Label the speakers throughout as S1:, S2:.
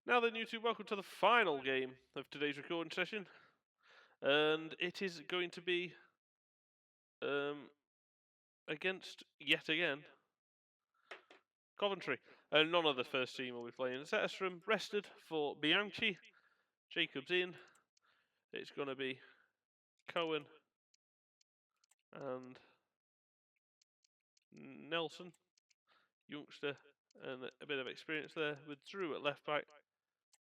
S1: Now then, YouTube, welcome to the final game of today's recording session, and it is going to be against yet again Coventry. None of the first team will be playing. Zetterstrom rested for Bianchi. Jacobs in. It's going to be Cohen and Nelson, youngster, and a bit of experience there with Drew at left back.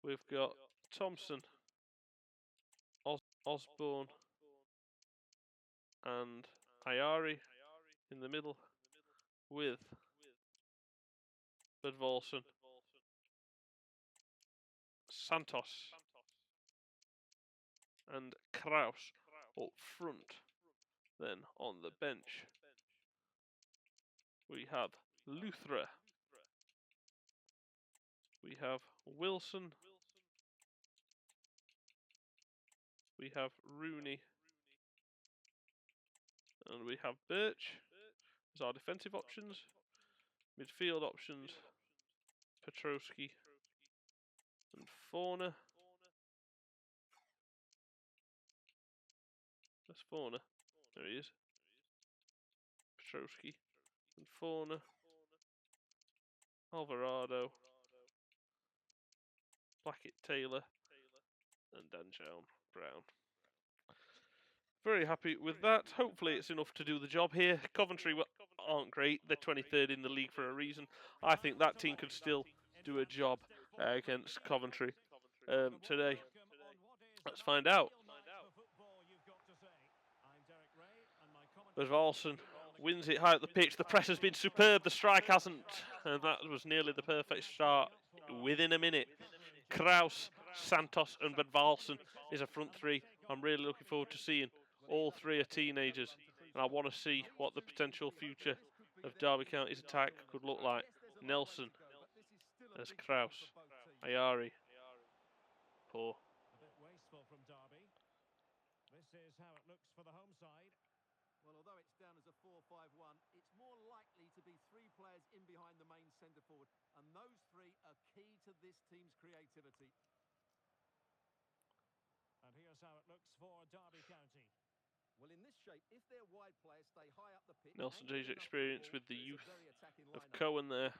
S1: We've got Thompson, Osborne, and Ayari in the middle with Budvalson, Santos, and Kraus up front. Then on the bench, we have Luthra, we have Wilson, we have Rooney, and we have Birch as our defensive options. Midfield options, Petrowski and Fauna. That's Fauna. There he is. Petrowski and Fauna. Alvarado, Blackett Taylor, and Danjown Brown. Very happy with that. Hopefully it's enough to do the job here. Coventry aren't great. They're 23rd in the league for a reason. I think that team could still do a job against Coventry today. Let's find out. Budvalson wins it high up the pitch. The press has been superb. The strike hasn't. And that was nearly the perfect start within a minute. Kraus, Santos and Budvalson is a front three. I'm really looking forward to seeing. All three are teenagers. And I want to see what the potential future of Derby County's attack could look like. Nelson as Kraus. Ayari. Poor.
S2: A bit wasteful from Derby. This is how it looks for the home side.
S3: Well, although it's down as a 4-5-1, it's more likely to be three players in behind the main centre forward, and those three are key to this team's creativity.
S2: And here's how it looks for Derby County.
S3: Well, in this shape, if their wide players stay high up the pitch,
S1: Nelson J's experience with the youth of Cohen there.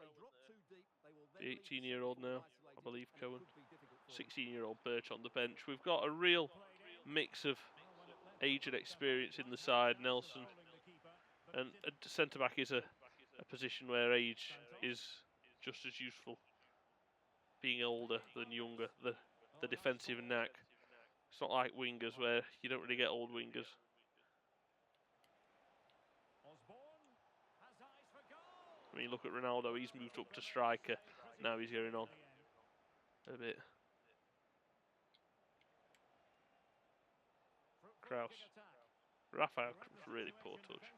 S1: The 18-year-old now, I believe, Cohen. 16-year-old Birch on the bench. We've got a real mix of age and experience in the side, Nelson. And a centre-back is a position where age is just as useful. Being older than younger, the defensive knack. It's not like wingers where you don't really get old wingers. I mean, look at Ronaldo, he's moved up to striker. Now he's going on a bit. Kraus. Raphael, really poor touch.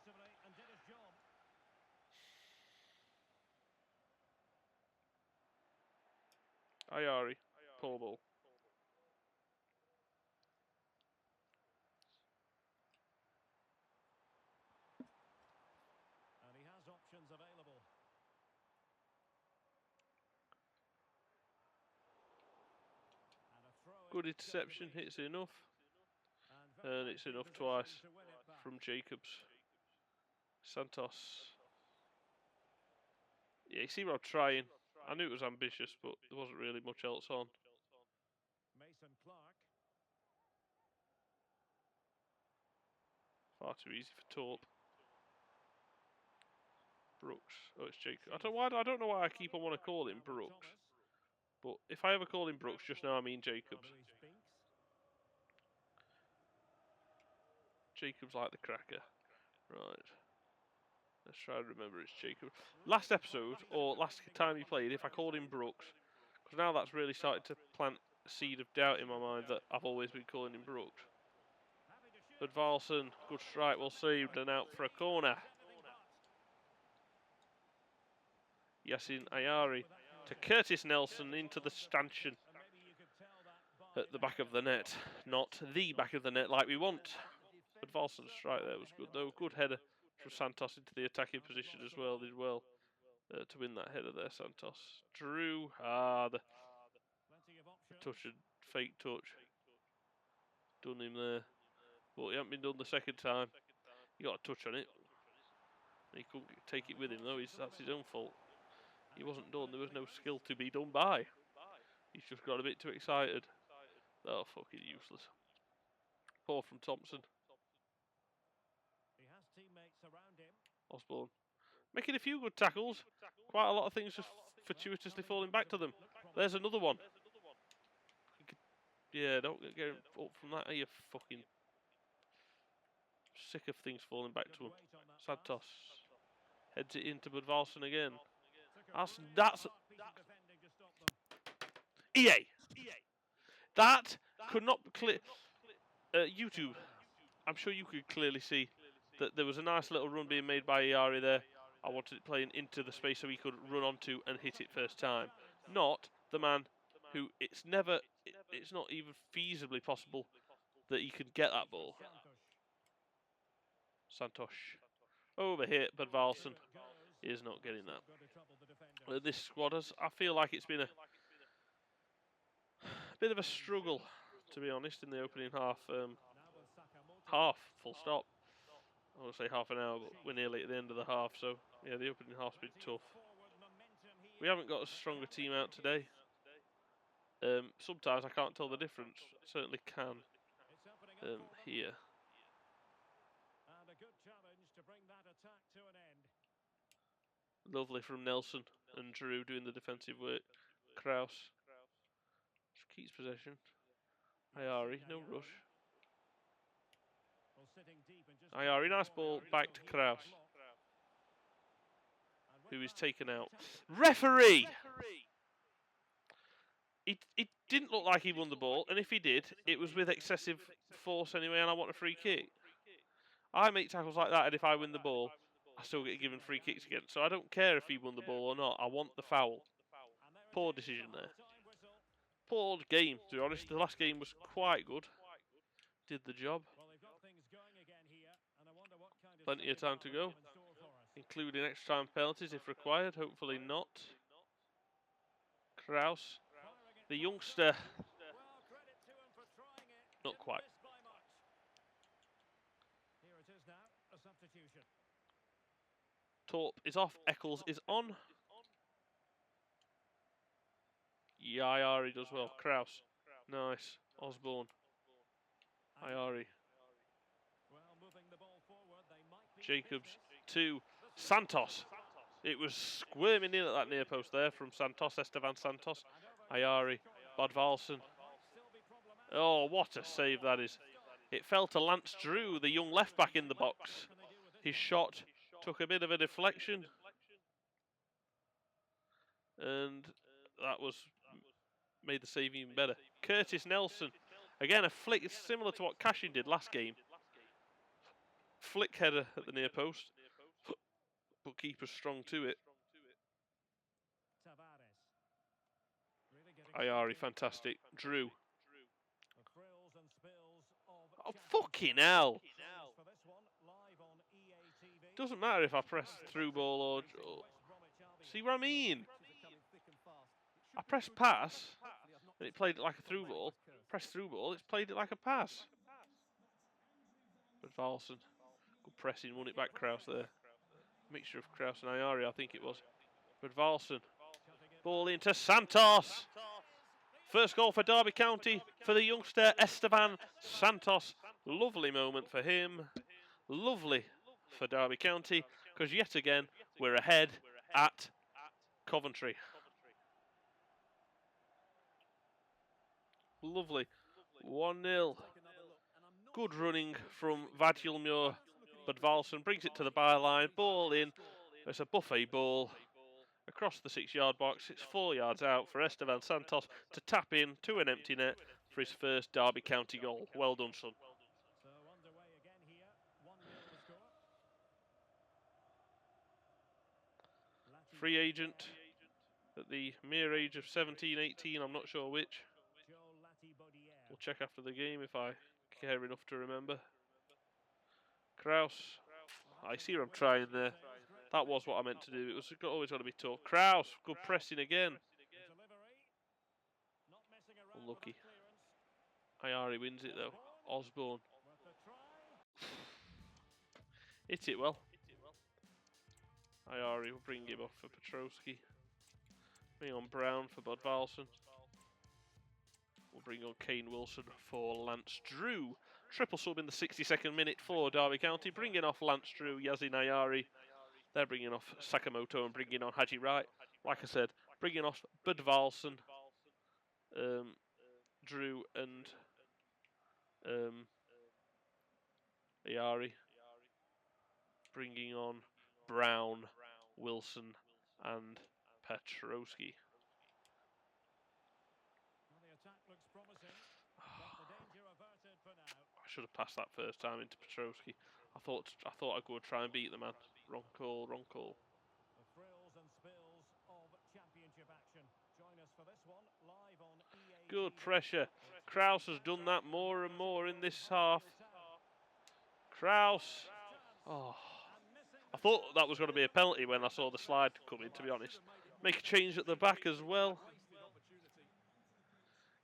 S1: Ayari, poor ball.
S2: And he has options available.
S1: Good interception, hits enough. And it's enough twice from Jacobs. Santos. Yeah, you see what I'm trying. I knew it was ambitious, but there wasn't really much else on.
S2: Mason Clark.
S1: Far too easy for Torp. Brooks. Oh, it's Jacobs. I don't know why I keep on want to call him Brooks. But if I ever call him Brooks, just now I mean Jacobs. Jacobs like the cracker. Right. Let's try and remember it's Jacobs. Last episode, or last time he played, if I called him Brooks, because now that's really started to plant a seed of doubt in my mind that I've always been calling him Brooks. But Valson, good strike, well saved and out for a corner. Yasin Ayari to Curtis Nelson into the stanchion at the back of the net. Not the back of the net like we want. But Valson's strike there was good though. Good header from Santos into the attacking position as well. Did well to win that header there, Santos. Drew, the touch and fake touch. Done him there. But he hasn't been done the second time. He got a touch on it. He couldn't take it with him though. That's his own fault. He wasn't done. There was no skill to be done by. He's just got a bit too excited. Oh, fucking useless. Poor from Thompson.
S2: He has teammates around him.
S1: Osborne. Making a few good tackles. Quite a lot of things just fortuitously falling back to them. There's another one. Yeah, don't get up from that, are you fucking... Sick of things falling back to him. Santos. Heads it into Budvalson again. That's... EA! That could not clear... YouTube, I'm sure you could clearly see that there was a nice little run being made by Iari there. I wanted it playing into the space so he could run onto and hit it first time. Not the man who it's not even feasibly possible that he could get that ball. Santos. Over here, Budvalson is not getting that. This squad I feel like it's been a bit of a struggle, to be honest, in the opening half. Full stop. I would say half an hour, but we're nearly at the end of the half, so yeah, the opening half's been tough. We haven't got a stronger team out today. Sometimes I can't tell the difference. I certainly can here.
S2: And a good challenge to bring that attack to an end.
S1: Lovely from Nelson and Drew doing the defensive work. Kraus just keeps possession. Iari, no rush. Iari, nice ball back to Kraus, who is taken out. Referee! It didn't look like he won the ball, and if he did, it was with excessive force anyway, and I want a free kick. I make tackles like that, and if I win the ball, I still get given free kicks again. So I don't care if he won the ball or not. I want the foul. Poor decision there. Poor game, to be honest. The last game was quite good. Did the job. Plenty of time to go, including extra time penalties if required. Hopefully not. Kraus, the youngster. Not quite. Torp is off. Eccles is on. Iari does well. Kraus. Nice. Osborne. Iari. Jacobs to Santos. It was squirming in at that near post there from Santos, Esteban Santos. Iari, Budvalson. Oh, what a save that is. It fell to Lance Drew, the young left back in the box. His shot took a bit of a deflection. And that made the save even better. Curtis Nelson. Again, a flick similar to what Cashin did last game. Flick header at the near post, but keeper strong to it. Iari, fantastic. Drew. Oh, fucking hell. Doesn't matter if I press through ball or... See what I mean? I press pass, and it played it like a through ball. Press through ball, it's played it like a pass. But Valson. Good pressing, won it back, Kraus there. Mixture of Kraus and Iari, I think it was. But Valson. Ball into Santos. First goal for Derby County for the youngster Esteban Santos. Lovely moment for him. Lovely for Derby County, because yet again we're ahead at Coventry. Lovely. 1-0. Good running from Vadilmur, but Valson brings it to the byline. Ball in. It's a buffet ball across the 6-yard box. It's 4 yards out for Esteban Santos to tap in to an empty net for his first Derby County goal. Well done, son. Free agent at the mere age of 17, 18, I'm not sure which. We'll check after the game if I care enough to remember. Kraus. I see what I'm trying there. That was what I meant to do. It was always got to be tough. Kraus. Good pressing again. Unlucky. Ayari wins it though. Osborne. Hit it well. Ayari will bring him off for Petrowski. Bring on Brown for Bodvalson. We'll bring on Kane Wilson for Lance Drew. Triple sub in the 62nd minute for Derby County. Bringing off Lance Drew, Yazin Ayari. They're bringing off Sakamoto and bringing on Haji Wright. Like I said, bringing off Bodvalson, Drew and Ayari. Bringing on Brown, Wilson and Petrowski. I should have passed that first time into Petrowski. I thought I'd go and try and beat the man. Wrong call, wrong call.
S2: The thrills and spills of championship action. Join us for this one live on EA.
S1: Good pressure. Kraus has done that more and more in this half. Kraus. Oh, I thought that was going to be a penalty when I saw the slide coming, to be honest. Make a change at the back as well.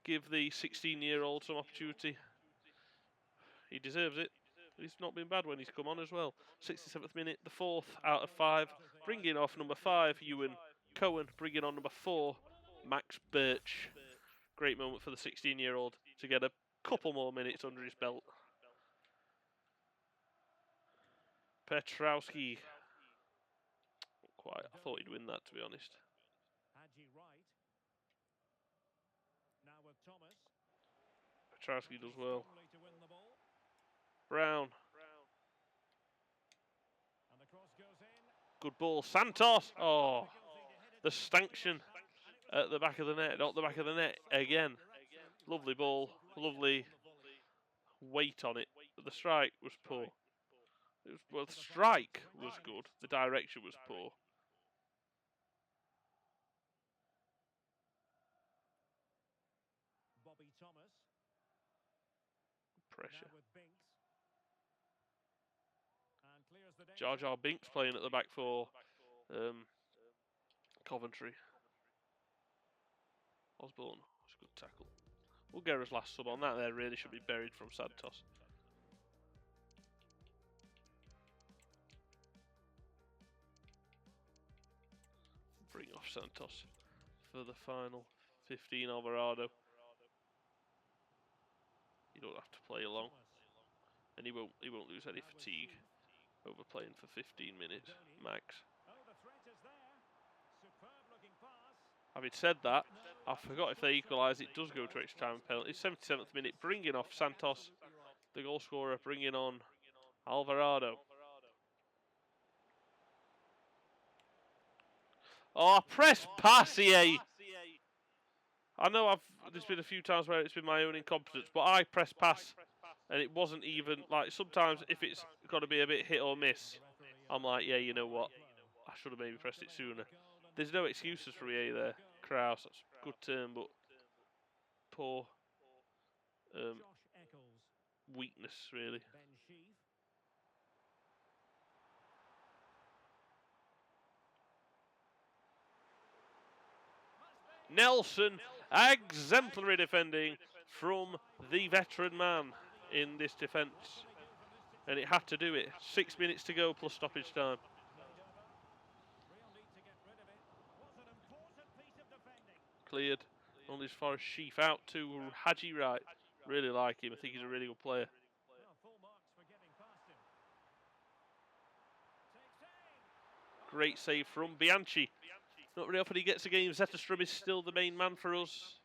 S1: Give the 16-year-old some opportunity. He deserves it. He's not been bad when he's come on as well. 67th minute, the 4th out of 5. Bringing off number 5, Ewan Cohen. Bringing on number 4, Max Birch. Great moment for the 16-year-old to get a couple more minutes under his belt. Petrowski. Not quite. I thought he'd win that, to be honest.
S2: Haji Wright. Now with Thomas.
S1: Petrowski does well.
S2: Strongly to win the ball.
S1: Brown.
S2: And the cross goes in.
S1: Good ball. Santos. Oh, the sanction at the back of the net. Not the back of the net again. Lovely ball. Lovely weight on it. But the strike was poor. Well, the strike was good. The direction was poor.
S2: Bobby Thomas.
S1: Pressure.
S2: Now with Binks. And clears the danger.
S1: Jar Jar Binks playing at the back for Coventry. Osborne. That's a good tackle. Bulgara's last sub on that there really should be buried from Santos. Bring off Santos for the final 15 Alvarado. You don't have to play along, and he won't lose any fatigue over playing for 15 minutes max.
S2: Oh, the threat is there. Superb looking pass.
S1: Having said that, I forgot if they equalise, it does go to extra time penalty. 77th minute, bringing off Santos, the goal scorer, bringing on Alvarado. Oh, press pass, EA. I know there's been a few times where it's been my own incompetence, but I press pass and it wasn't even, like, sometimes if it's got to be a bit hit or miss, I'm like, yeah, you know what, I should have maybe pressed it sooner. There's no excuses for EA there. Kraus, that's a good term, but poor
S2: Josh Eccles.
S1: weakness, really.
S2: Ben Sheaf.
S1: Nelson, exemplary defending from the veteran man in this defence. And it had to do it. 6 minutes to go plus stoppage time.
S2: Real need to get rid of it. Was an important piece of defending.
S1: Cleared. Only as far as Sheaf out to Haji Wright. Really like him. I think he's a really good player.
S2: Well, full marks for getting past him. Takes aim.
S1: Great save from Bianchi. Not really often he gets a game. Zetterstrom is still the main man for us.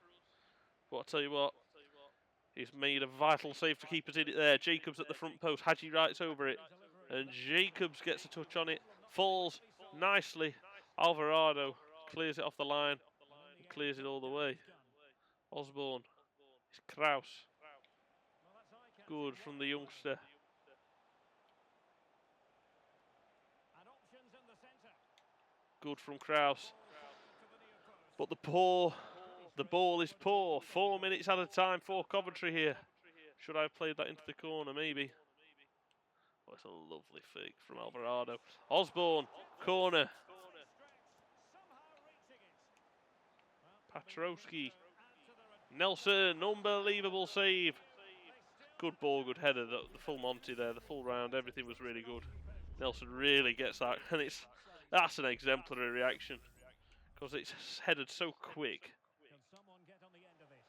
S1: But I'll tell you what, he's made a vital save to keep us in it there. Jacobs at the front post. Haji Wright's over it. And Jacobs gets a touch on it. Falls nicely. Alvarado clears it off the line. And clears it all the way. Osborne. It's Kraus. Good from the youngster.
S2: And options in the centre.
S1: Good from Kraus. But the ball is poor. 4 minutes at a time for Coventry here. Should I have played that into the corner? Maybe. Oh, it's a lovely fake from Alvarado. Osborne, corner. Petrowski. Nelson, unbelievable save. Good ball, good header. The full Monty there, the full round, everything was really good. Nelson really gets that, and that's an exemplary reaction because it's headed so quick.
S2: Can someone get on the end of this?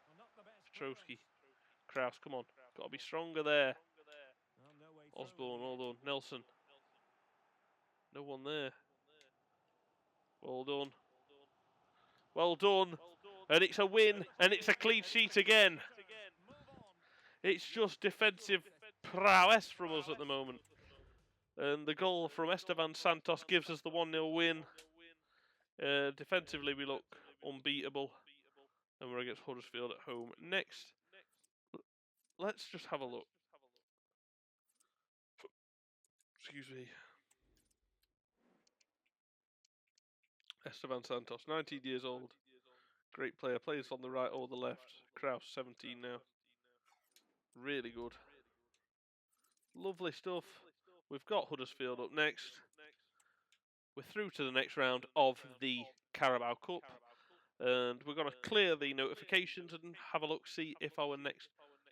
S2: Well, not the best
S1: Petrosky,
S2: clearance.
S1: Kraus, come on, got to be stronger there.
S2: Well, no way through
S1: Osborne,
S2: in the
S1: well
S2: end.
S1: done. Nelson, no one there. Well done. Well done. And it's a win, and it's a clean sheet again. It's just defensive prowess from us at the moment. And the goal from Esteban Santos gives us the 1-0 win. Defensively, we look unbeatable. And we're against Huddersfield at home. Next, let's just have a look. Excuse me. Esteban Santos, 19 years old. Great player. Plays on the right or the left. Kraus, 17 now. Really good. Lovely stuff. We've got Huddersfield up next. We're through to the next round of the Carabao Cup. And we're going to clear the notifications and have a look, see if our next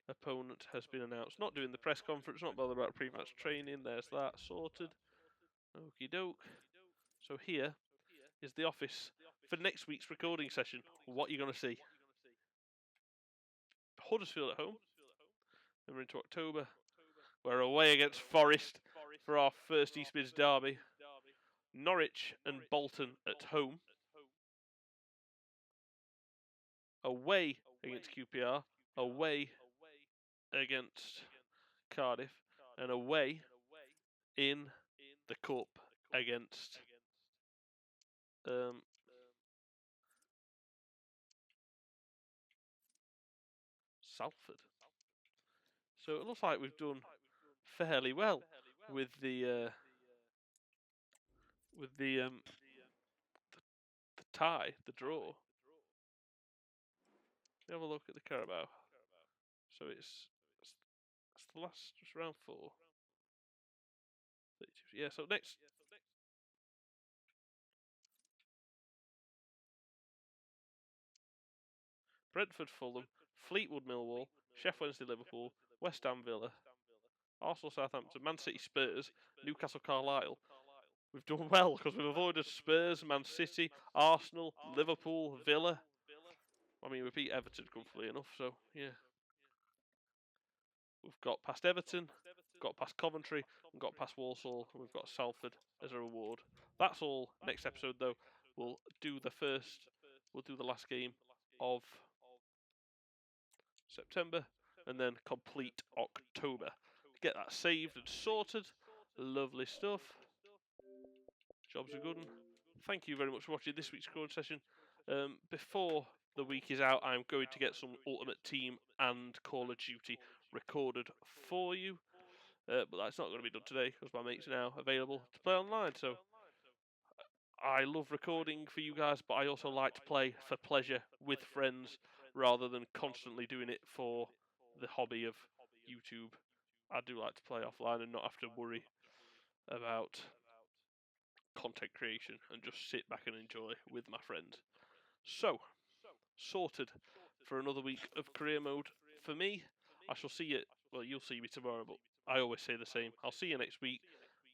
S1: opponent has been announced. Not doing the press conference, not bothered about pre-match training. There's that sorted. Okie doke. So here is the office for next week's recording session. What you're going to see. Huddersfield at home. Then we're into October. We're away against Forest for our first East Mids derby. Norwich and Bolton at home. Away against QPR. Away against Cardiff. And away in the Cup against Salford. So it looks like we've done fairly well with the tie, the draw. Have a look at the Carabao. So it's the last, just round 4. Yeah, so next. Brentford, Fulham, Fleetwood, Millwall, Sheffield Wednesday, Liverpool, West Ham, Villa, Arsenal, Southampton, Man City, Spurs, Newcastle, Carlisle. We've done well because we've avoided Spurs, Man City, Arsenal, Liverpool, Villa. I mean, we beat Everton comfortably enough, so yeah. We've got past Everton, got past Coventry, and got past Walsall, and we've got Salford as a reward. That's all. Next episode, though, we'll do the last game of September, and then complete October. Get that saved and sorted. Lovely stuff. Jobs are good. Thank you very much for watching this week's recording session. Before the week is out, I'm going to get some Ultimate Team and Call of Duty recorded for you. But that's not going to be done today because my mate's now available to play online. So I love recording for you guys, but I also like to play for pleasure with friends rather than constantly doing it for the hobby of YouTube. I do like to play offline and not have to worry about content creation and just sit back and enjoy with my friends. So, sorted for another week of career mode for me. I shall see you, well, you'll see me tomorrow, but I always say the same. I'll see you next week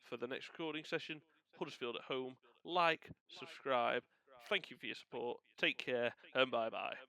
S1: for the next recording session. Huddersfield at home. Like, subscribe. Thank you for your support. Take care, and bye-bye.